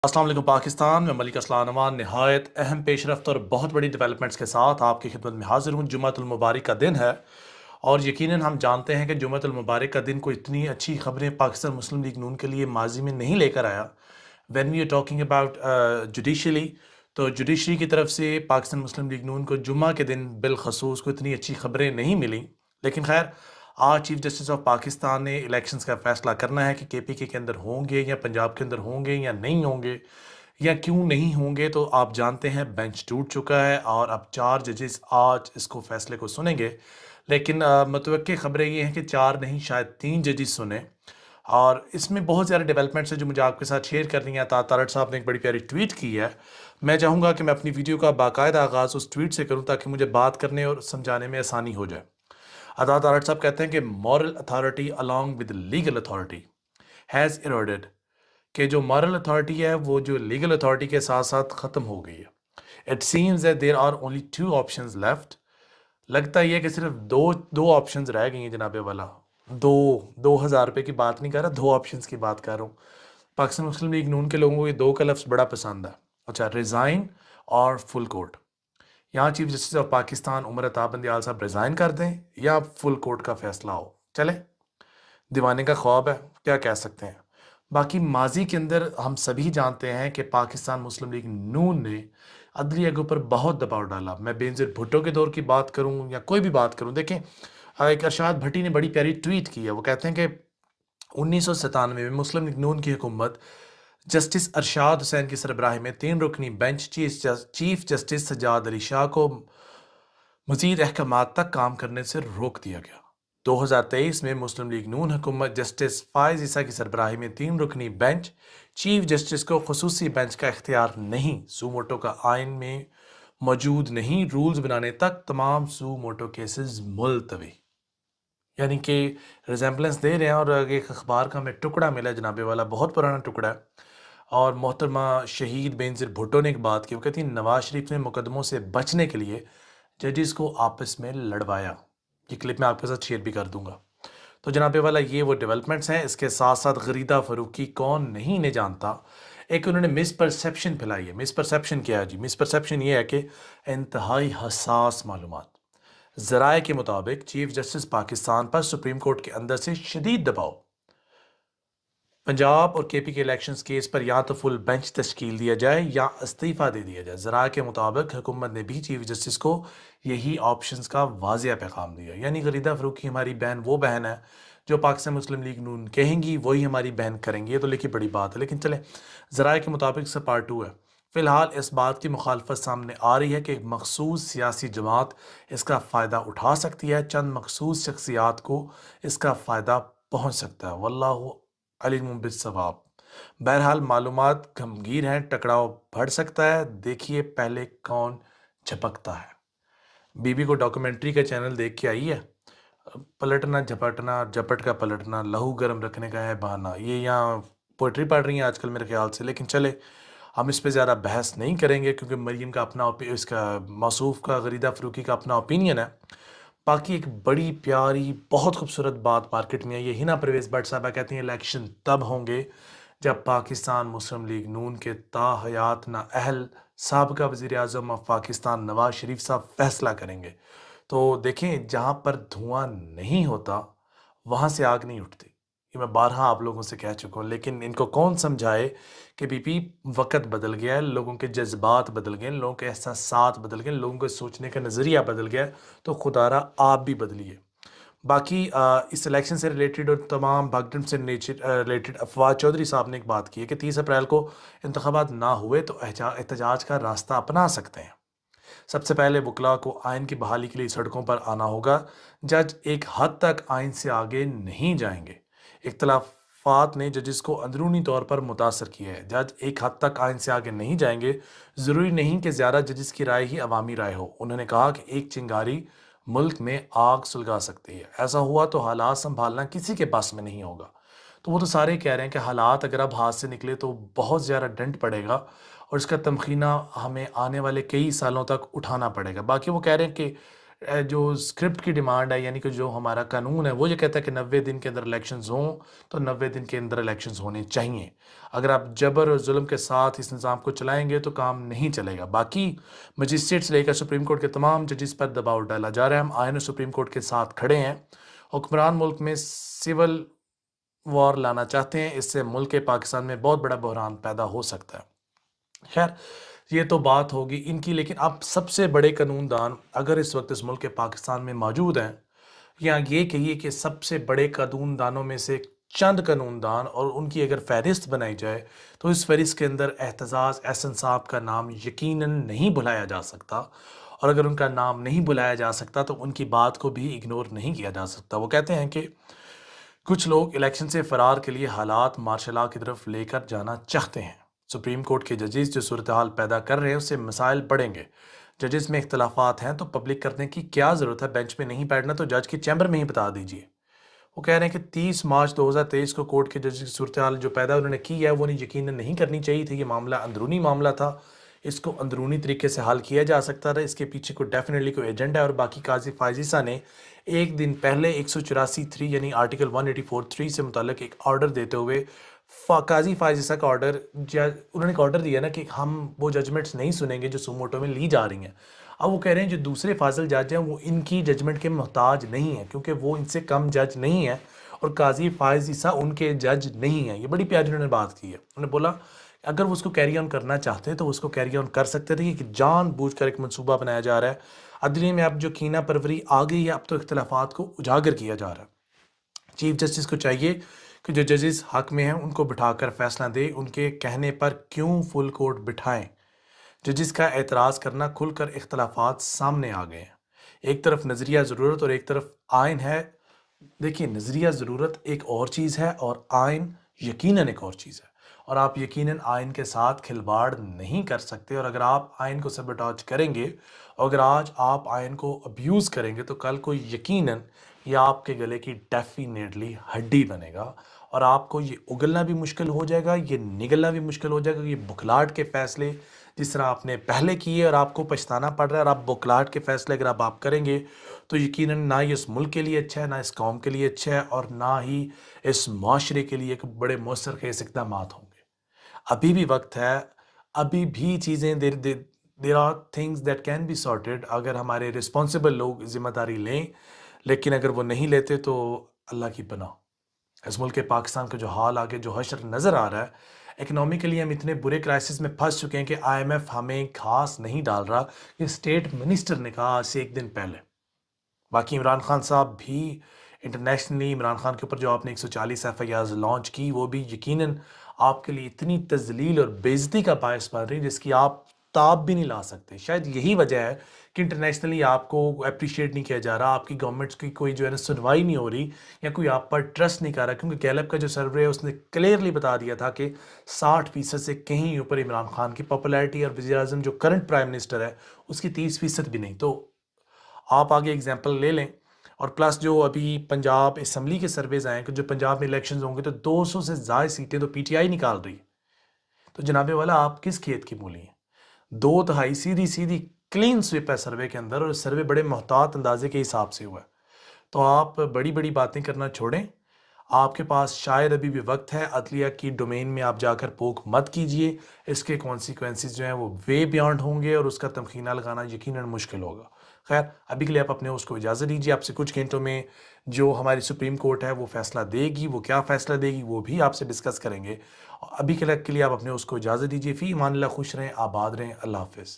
अस्सलाम वालेकुम पाकिस्तान में मलिक असलान नवान नहायत अहम पेश रफ्त और बहुत बड़ी डेवलपमेंट्स के साथ आपकी खिदमत में हाजिर हूँ। जुम्मतुल मुबारक का दिन है और यकीनन हम जानते हैं कि जुम्मतुल मुबारक का दिन को इतनी अच्छी खबरें पाकिस्तान मुस्लिम लीग नून के लिए माजी में नहीं लेकर आया। When we are talking about judicially, तो जुडिशरी की तरफ से पाकिस्तान मुस्लिम लीग नून को जुम्मा के दिन बिलखसूस को इतनी अच्छी खबरें नहीं मिली। लेकिन खैर, आज चीफ जस्टिस ऑफ पाकिस्तान ने इलेक्शंस का फैसला करना है कि केपीके के अंदर होंगे या पंजाब के अंदर होंगे या नहीं होंगे या क्यों नहीं होंगे। तो आप जानते हैं बेंच टूट चुका है और अब 4 जजेस आज इसको फैसले को सुनेंगे। लेकिन मुतवक्के खबरें ये हैं कि 4 नहीं शायद 3 जजेस सुने और इसमें बहुत ज़्यादा डेवलपमेंट्स हैं जो मुझे आपके साथ शेयर करनी है। तारड़ साहब ने एक बड़ी प्यारी ट्वीट की है। मैं चाहूँगा कि मैं अपनी वीडियो का बाकायदा आगाज़ उस ट्वीट से करूँ ताकि मुझे बात करने और समझाने में आसानी हो जाए। अता तारड़ साहब कहते हैं कि moral authority along with legal authority has eroded, कि जो मॉरल अथॉरिटी है वो जो लीगल अथॉरिटी के साथ साथ ख़त्म हो गई है। It seems that there are only 2 options left. लगता ही है कि सिर्फ दो ऑप्शंस रह गई हैं जनाबे वाला। 2,000 रुपये की बात नहीं कर रहा, 2 ऑप्शंस की बात कर रहा हूँ। पाकिस्तान मुस्लिम लीग नून के लोगों को ये 2 का लफ्ज़ बड़ा पसंद है। अच्छा, रिज़ाइन और फुल कोर्ट। यहाँ chief justice of Pakistan Umar Ata Bandial साहब रिज़ाइन कर दें या फुल कोर्ट का फैसला हो। चले, दीवाने का ख्वाब है, क्या कह सकते हैं। बाकी माजी के अंदर हम सभी जानते हैं कि पाकिस्तान मुस्लिम लीग नून ने अदलिया के ऊपर बहुत दबाव डाला। मैं बेनज़ीर भुट्टो के दौर की बात करूं या कोई भी बात करूं, देखें एक अरशाद भट्टी ने बड़ी प्यारी ट्वीट की है। वो कहते हैं कि 1997 में मुस्लिम लीग नून की हुकूमत जस्टिस अरशाद हुसैन की सरबराही में 3 रुकनी bench chief justice Sajjad Ali Shah को मजीद अहकामात तक काम करने से रोक दिया गया। 2023 में मुस्लिम लीग नून हुकूमत जस्टिस फायज ईसा की सरबराही में 3 रुकनी बेंच चीफ जस्टिस को खसूसी बेंच का इख्तियार नहीं, सू मोटो का आइन में मौजूद नहीं, रूल्स बनाने तक तमाम सू मोटो केसेस मुलतवी। यानी कि रिजेम्बलेंस दे रहे हैं। और एक अखबार का हमें टुकड़ा मिला जनाबे वाला, बहुत पुराना टुकड़ा है। और मोहतरमा शहीद बेनज़ीर भुट्टो ने एक बात की। वो कहती है नवाज शरीफ ने मुकदमों से बचने के लिए जजेस को आपस में लड़वाया। ये क्लिप मैं आपके साथ शेयर भी कर दूंगा। तो जनाबे वाला ये वो डेवलपमेंट्स हैं। इसके साथ साथ गरीदा फरूकी कौन नहीं ने जानता, एक उन्होंने मिसपरसेप्शन फैलाई है। मिसपरसेप्शन क्या है जी? मिसपरसेप्शन ये है कि इंतहाई हसास मालूमात। ज़राए के मुताबिक चीफ जस्टिस पाकिस्तान पर सुप्रीम कोर्ट के अंदर से शदीद दबाव। पंजाब और केपी के इलेक्शंस केस पर या तो फुल बेंच तश्कील दिया जाए या इस्तीफ़ा दे दिया जाए। ज़रा के मुताबिक हुकूमत ने भी चीफ जस्टिस को यही ऑप्शंस का वाज़िया पैगाम दिया। यानी गरीदा फरूकी हमारी बहन वो बहन है जो पाकिस्तान मुस्लिम लीग नून कहेंगी वही हमारी बहन करेंगी। ये तो लिखी बड़ी बात है, लेकिन चले, ज़रा के मुताबिक से पार्ट 2 है। फ़िलहाल इस बात की मुखालफत सामने आ रही है कि एक मखसूस सियासी जमात इसका फ़ायदा उठा सकती है, चंद मखसूस शख्सियात को इसका फ़ायदा पहुँच सकता है। वल्लाहु अलिम बिस्सवाब। बहरहाल मालूमात गंभीर हैं, टकराव बढ़ सकता है। देखिए पहले कौन झपकता है। बीबी को डॉक्यूमेंट्री का चैनल देख के आई है। पलटना झपटना, झपट का पलटना, लहू गर्म रखने का है बहाना। ये यहाँ पोइट्री पढ़ रही हैं आजकल मेरे ख्याल से। लेकिन चले, हम इस पे ज़्यादा बहस नहीं करेंगे क्योंकि मरीम का अपना इसका मौसूफ का गरीदा फरूकी का अपना ओपिनियन है। बाकी एक बड़ी प्यारी बहुत खूबसूरत बात मार्केट में आई है। हिना परवेज़ भट्ट साहबा कहती हैं इलेक्शन तब होंगे जब पाकिस्तान मुस्लिम लीग नून के ताहयात ना अहल साबका वज़ीर आज़म ऑफ पाकिस्तान नवाज शरीफ साहब फैसला करेंगे। तो देखें, जहाँ पर धुआं नहीं होता वहाँ से आग नहीं उठती। ये मैं बारहा आप लोगों से कह चुका हूँ, लेकिन इनको कौन समझाए कि बीपी वक्त बदल गया है, लोगों के जज्बात बदल गए, लोगों के एहसासात बदल गए, लोगों के सोचने का नज़रिया बदल गया है। तो खुदारा आप भी बदलिए। बाकी इस इलेक्शन से रिलेटेड और तमाम भागडम से रिलेटेड अफवाह चौधरी साहब ने एक बात की है कि 30 अप्रैल को इंतखाबात ना हुए तो एहतजाज का रास्ता अपना सकते हैं। सबसे पहले वकला को आइन की बहाली के लिए सड़कों पर आना होगा। जज एक हद तक आइन से आगे नहीं जाएंगे। इख्तलाफात ने जजेस को अंदरूनी तौर पर मुतासर किया है। जज एक हद तक आइन से आगे नहीं जाएंगे। ज़रूरी नहीं कि ज़्यादा जजेस की राय ही अवामी राय हो। उन्होंने कहा कि एक चिंगारी मुल्क में आग सुलगा सकती है। ऐसा हुआ तो हालात संभालना किसी के पास में नहीं होगा। तो वो तो सारे कह रहे हैं कि हालात अगर अब हाथ से निकले तो बहुत ज़्यादा डंट पड़ेगा और इसका तमखीना हमें आने वाले कई सालों तक उठाना पड़ेगा। बाकी वो कह रहे हैं कि جو اسکرپٹ کی ڈیمانڈ ہے، یعنی کہ جو ہمارا قانون ہے وہ یہ کہتا ہے کہ 90 دن کے اندر الیکشنز ہوں تو 90 دن کے اندر الیکشنز ہونے چاہیے۔ اگر آپ جبر اور ظلم کے ساتھ اس نظام کو چلائیں گے تو کام نہیں چلے گا۔ باقی مجسٹریٹ سے لے کر سپریم کورٹ کے تمام ججز پر دباؤ ڈالا جا رہا ہے۔ ہم آئین اور سپریم کورٹ کے ساتھ کھڑے ہیں۔ حکمران ملک میں سول وار لانا چاہتے ہیں، اس سے ملک پاکستان میں بہت بڑا بحران پیدا ہو سکتا ہے۔ خیر، یہ تو بات ہوگی ان کی، لیکن اب سب سے بڑے قانون دان اگر اس وقت اس ملک پاکستان میں موجود ہیں، یا یہ کہیے کہ سب سے بڑے قانون دانوں میں سے چند قانون دان، اور ان کی اگر فہرست بنائی جائے تو اس فہرست کے اندر اعتزاز احسن صاحب کا نام یقیناً نہیں بلایا جا سکتا، اور اگر ان کا نام نہیں بلایا جا سکتا تو ان کی بات کو بھی اگنور نہیں کیا جا سکتا۔ وہ کہتے ہیں کہ کچھ لوگ الیکشن سے فرار کے لیے حالات مارشل لا کی طرف لے کر جانا چاہتے ہیں۔ سپریم کورٹ کے ججز جو صورتحال پیدا کر رہے ہیں اس سے مسائل بڑھیں گے۔ ججز میں اختلافات ہیں تو پبلک کرنے کی کیا ضرورت ہے؟ بینچ میں نہیں بیٹھنا تو جج کے چیمبر میں ہی بتا دیجیے۔ وہ کہہ رہے ہیں کہ 30 مارچ 2023 کو کورٹ کے ججز کی صورتحال جو پیدا انہوں نے کی ہے وہ یقیناً نہیں کرنی چاہیے تھی۔ یہ معاملہ اندرونی معاملہ تھا، اس کو اندرونی طریقے سے حل کیا جا سکتا تھا۔ اس کے پیچھے کوئی ڈیفینیٹلی کوئی ایجنڈا ہے، اور باقی قاضی فائزیسا نے ایک دن پہلے 184(3) یعنی آرٹیکل 184(3) سے متعلق ایک آرڈر دیتے ہوئے قاضی فائزیسا کا آرڈر، انہوں نے ایک آرڈر دیا نا کہ ہم وہ ججمنٹس نہیں سنیں گے جو سوموٹو میں لی جا رہی ہیں۔ اب وہ کہہ رہے ہیں جو دوسرے فاضل جج ہیں وہ ان کی ججمنٹ کے محتاج نہیں ہیں، کیونکہ وہ ان سے کم جج نہیں ہیں، اور قاضی فائزیسا ان کے جج نہیں ہیں۔ یہ بڑی پیاری انہوں نے بات کی ہے۔ انہوں نے بولا اگر وہ اس کو کیری آن کرنا چاہتے ہیں تو اس کو کیری آن کر سکتے تھے، کہ جان بوجھ کر ایک منصوبہ بنایا جا رہا ہے۔ عدلیہ میں اب جو کینہ پروری آ گئی ہے، اب تو اختلافات کو اجاگر کیا جا رہا ہے۔ چیف جسٹس کو چاہیے کہ جو ججز حق میں ہیں ان کو بٹھا کر فیصلہ دے، ان کے کہنے پر کیوں فل کورٹ بٹھائیں۔ ججز کا اعتراض کرنا کھل کر اختلافات سامنے آ گئے ہیں۔ ایک طرف نظریہ ضرورت اور ایک طرف آئین ہے۔ دیکھیے، نظریہ ضرورت ایک اور چیز ہے اور آئین یقیناً ایک اور چیز ہے، اور آپ یقیناً آئین کے ساتھ کھلواڑ نہیں کر سکتے۔ اور اگر آپ آئین کو سبوٹاج کریں گے، اور اگر آج آپ آئین کو ابیوز کریں گے تو کل کو یقیناً یہ آپ کے گلے کی ڈیفینیٹلی ہڈی بنے گا، اور آپ کو یہ اگلنا بھی مشکل ہو جائے گا، یہ نگلنا بھی مشکل ہو جائے گا۔ یہ بکھلاٹ کے فیصلے جس طرح آپ نے پہلے کیے اور آپ کو پچھتانا پڑ رہا ہے، اور آپ بکھلاٹ کے فیصلے اگر آپ کریں گے تو یقیناً نہ ہی اس ملک کے لیے اچھا ہے، نہ اس قوم کے لیے اچھا ہے، اور نہ ہی اس معاشرے کے لیے ایک بڑے مؤثر خیز اقدامات ہوں گے۔ ابھی بھی وقت ہے، ابھی بھی چیزیں there are things that can be sorted اگر ہمارے رسپانسبل لوگ ذمہ داری لیں، لیکن اگر وہ نہیں لیتے تو اللہ کی پناہ۔ اس ملک پاکستان کا جو حال آگے جو حشر نظر آ رہا ہے، اکنامکلی ہم اتنے برے کرائسس میں پھنس چکے ہیں کہ آئی ایم ایف ہمیں گھاس نہیں ڈال رہا، یہ اسٹیٹ منسٹر نے کہا آج سے ایک دن پہلے۔ باقی عمران خان صاحب بھی انٹرنیشنلی، عمران خان کے اوپر جو آپ نے 140 FIRs لانچ کی، وہ بھی یقیناً آپ کے لیے اتنی تذلیل اور بےعزتی کا باعث بن رہی جس کی آپ تاب بھی نہیں لا سکتے۔ شاید یہی وجہ ہے کہ انٹرنیشنلی آپ کو اپریشیٹ نہیں کیا جا رہا، آپ کی گورنمنٹس کی کوئی جو ہے نا سنوائی نہیں ہو رہی، یا کوئی آپ پر ٹرسٹ نہیں کر رہا، کیونکہ گیلپ کا جو سروے ہے اس نے کلیئرلی بتا دیا تھا کہ 60% سے کہیں اوپر عمران خان کی پاپولیرٹی، اور وزیر اعظم جو کرنٹ پرائم منسٹر ہے اس کی 30% بھی نہیں۔ تو آپ آگے اگزامپل لے لیں۔ اور پلس جو ابھی پنجاب اسمبلی کے سرویز آئے ہیں کہ جو پنجاب میں الیکشنز ہوں گے تو 200 سے زائد سیٹیں تو پی ٹی آئی نکال رہی ہے۔ تو جناب والا آپ کس کھیت کی مولی ہیں؟ 2/3 سیدھی کلین سویپ ہے سروے کے اندر، اور سروے بڑے محتاط اندازے کے حساب سے ہوا ہے۔ تو آپ بڑی بڑی باتیں کرنا چھوڑیں، آپ کے پاس شاید ابھی بھی وقت ہے۔ عدلیہ کی ڈومین میں آپ جا کر پوک مت کیجئے، اس کے کانسیکوینسز جو ہیں وہ وے بیانڈ ہوں گے، اور اس کا تمخینہ لگانا یقیناً مشکل ہوگا۔ خیر، ابھی کے لیے آپ اپنے اس کو اجازت دیجیے۔ آپ سے کچھ گھنٹوں میں جو ہماری سپریم کورٹ ہے وہ فیصلہ دے گی، وہ کیا فیصلہ دے گی وہ بھی آپ سے ڈسکس کریں گے۔ ابھی کے لیے آپ اپنے اس کو اجازت دیجیے۔ فی امان اللہ، خوش رہیں، آباد رہیں، اللہ حافظ۔